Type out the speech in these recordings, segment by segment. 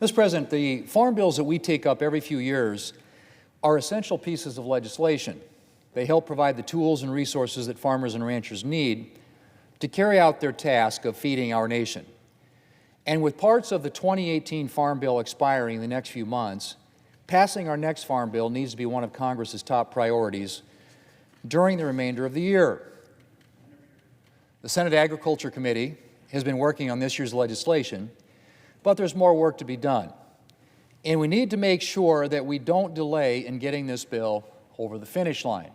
Mr. President, the farm bills that we take up every few years are essential pieces of legislation. They help provide the tools and resources that farmers and ranchers need to carry out their task of feeding our nation. And with parts of the 2018 Farm Bill expiring in the next few months, passing our next Farm Bill needs to be one of Congress's top priorities during the remainder of the year. The Senate Agriculture Committee has been working on this year's legislation, but there's more work to be done. And we need to make sure that we don't delay in getting this bill over the finish line.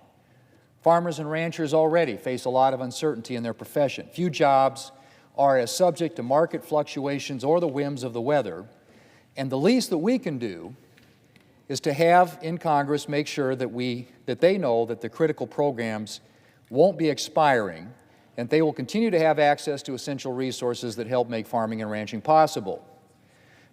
Farmers and ranchers already face a lot of uncertainty in their profession. Few jobs are as subject to market fluctuations or the whims of the weather, and the least that we can do is to have in Congress make sure that they know that the critical programs won't be expiring and they will continue to have access to essential resources that help make farming and ranching possible.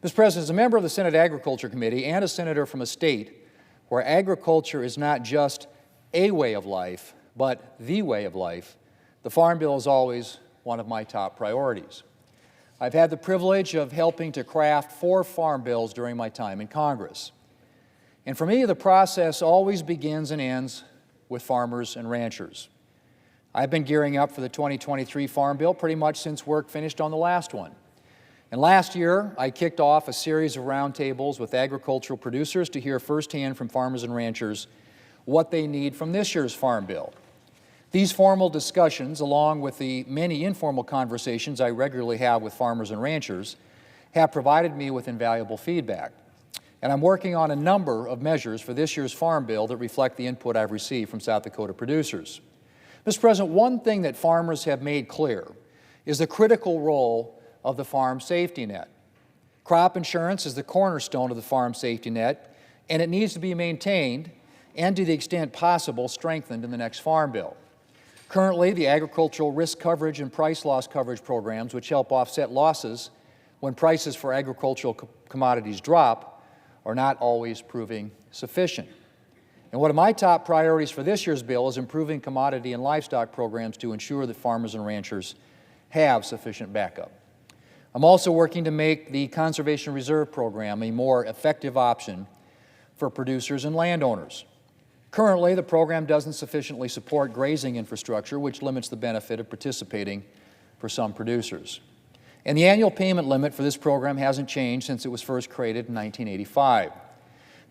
Mr. President, as a member of the Senate Agriculture Committee and a senator from a state where agriculture is not just a way of life, but the way of life, the Farm Bill is always one of my top priorities. I've had the privilege of helping to craft 4 farm bills during my time in Congress. And for me, the process always begins and ends with farmers and ranchers. I've been gearing up for the 2023 Farm Bill pretty much since work finished on the last one. And last year, I kicked off a series of roundtables with agricultural producers to hear firsthand from farmers and ranchers what they need from this year's Farm Bill. These formal discussions, along with the many informal conversations I regularly have with farmers and ranchers, have provided me with invaluable feedback. And I'm working on a number of measures for this year's Farm Bill that reflect the input I've received from South Dakota producers. Mr. President, one thing that farmers have made clear is the critical role of the farm safety net. Crop insurance is the cornerstone of the farm safety net, and it needs to be maintained and, to the extent possible, strengthened in the next Farm Bill. Currently, the agricultural risk coverage and price loss coverage programs, which help offset losses when prices for agricultural commodities drop, are not always proving sufficient. And one of my top priorities for this year's bill is improving commodity and livestock programs to ensure that farmers and ranchers have sufficient backup. I'm also working to make the Conservation Reserve Program a more effective option for producers and landowners. Currently, the program doesn't sufficiently support grazing infrastructure, which limits the benefit of participating for some producers. And the annual payment limit for this program hasn't changed since it was first created in 1985.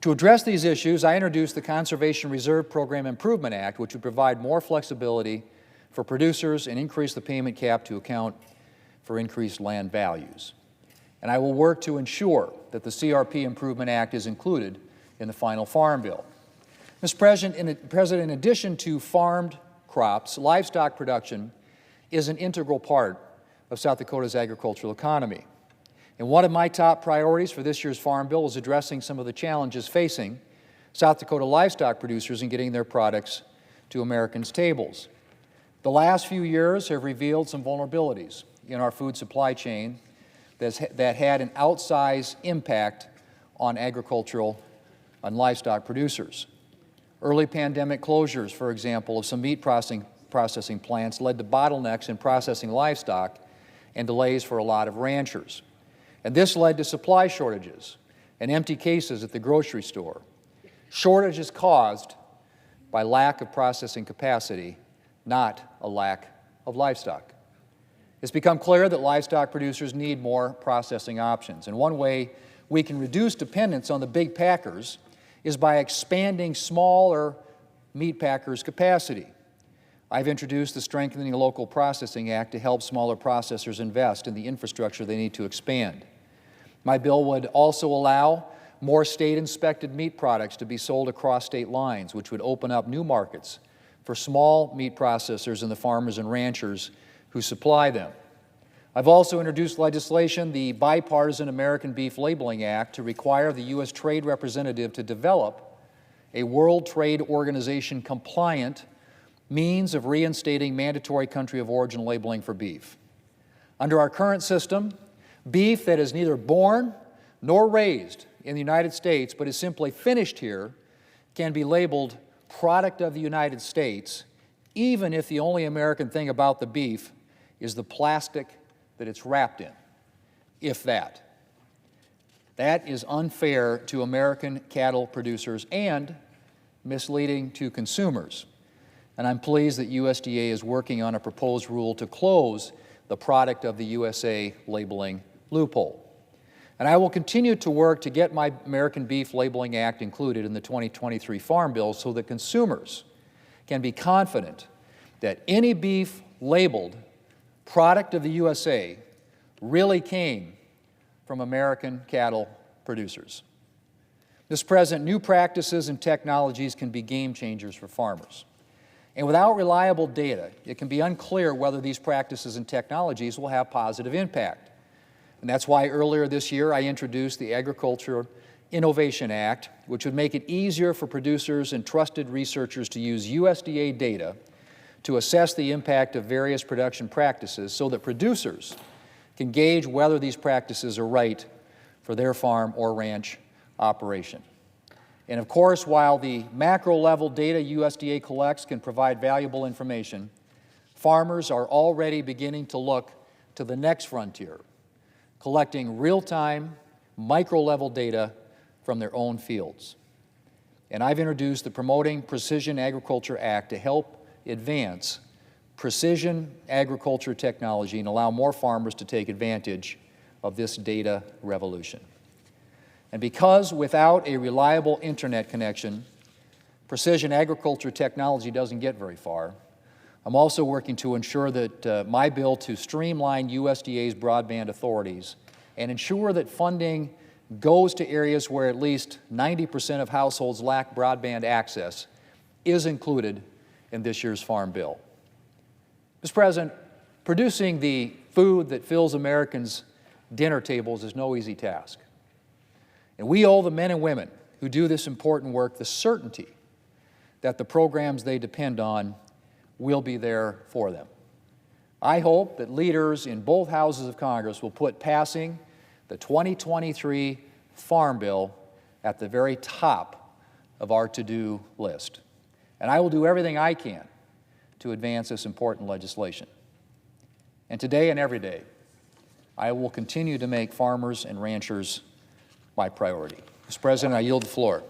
To address these issues, I introduced the Conservation Reserve Program Improvement Act, which would provide more flexibility for producers and increase the payment cap to account for increased land values. And I will work to ensure that the CRP Improvement Act is included in the final Farm Bill. Mr. President, in addition to farmed crops, livestock production is an integral part of South Dakota's agricultural economy. And one of my top priorities for this year's Farm Bill is addressing some of the challenges facing South Dakota livestock producers in getting their products to Americans' tables. The last few years have revealed some vulnerabilities in our food supply chain that had an outsized impact on agricultural and livestock producers. Early pandemic closures, for example, of some meat processing plants led to bottlenecks in processing livestock and delays for a lot of ranchers. And this led to supply shortages and empty cases at the grocery store. Shortages caused by lack of processing capacity, not a lack of livestock. It's become clear that livestock producers need more processing options. And one way we can reduce dependence on the big packers is by expanding smaller meat packers' capacity. I've introduced the Strengthening the Local Processing Act to help smaller processors invest in the infrastructure they need to expand. My bill would also allow more state-inspected meat products to be sold across state lines, which would open up new markets for small meat processors and the farmers and ranchers who supply them. I've also introduced legislation, the Bipartisan American Beef Labeling Act, to require the U.S. Trade Representative to develop a World Trade Organization compliant means of reinstating mandatory country of origin labeling for beef. Under our current system, beef that is neither born nor raised in the United States but is simply finished here can be labeled product of the United States, even if the only American thing about the beef is the plastic that it's wrapped in, if that. That is unfair to American cattle producers and misleading to consumers. And I'm pleased that USDA is working on a proposed rule to close the product of the USA labeling loophole. And I will continue to work to get my American Beef Labeling Act included in the 2023 Farm Bill so that consumers can be confident that any beef labeled product of the USA really came from American cattle producers. Mr. President, new practices and technologies can be game changers for farmers. And without reliable data, it can be unclear whether these practices and technologies will have positive impact. And that's why earlier this year I introduced the Agriculture Innovation Act, which would make it easier for producers and trusted researchers to use USDA data to assess the impact of various production practices so that producers can gauge whether these practices are right for their farm or ranch operation. And of course, while the macro-level data USDA collects can provide valuable information, farmers are already beginning to look to the next frontier, collecting real-time, micro-level data from their own fields. And I've introduced the Promoting Precision Agriculture Act to help advance precision agriculture technology and allow more farmers to take advantage of this data revolution. And because without a reliable internet connection, precision agriculture technology doesn't get very far, I'm also working to ensure that my bill to streamline USDA's broadband authorities and ensure that funding goes to areas where at least 90% of households lack broadband access is included in this year's Farm Bill. Mr. President, producing the food that fills Americans' dinner tables is no easy task. And we owe the men and women who do this important work the certainty that the programs they depend on will be there for them. I hope that leaders in both houses of Congress will put passing the 2023 Farm Bill at the very top of our to-do list. And I will do everything I can to advance this important legislation. And today and every day, I will continue to make farmers and ranchers my priority. Mr. President, I yield the floor.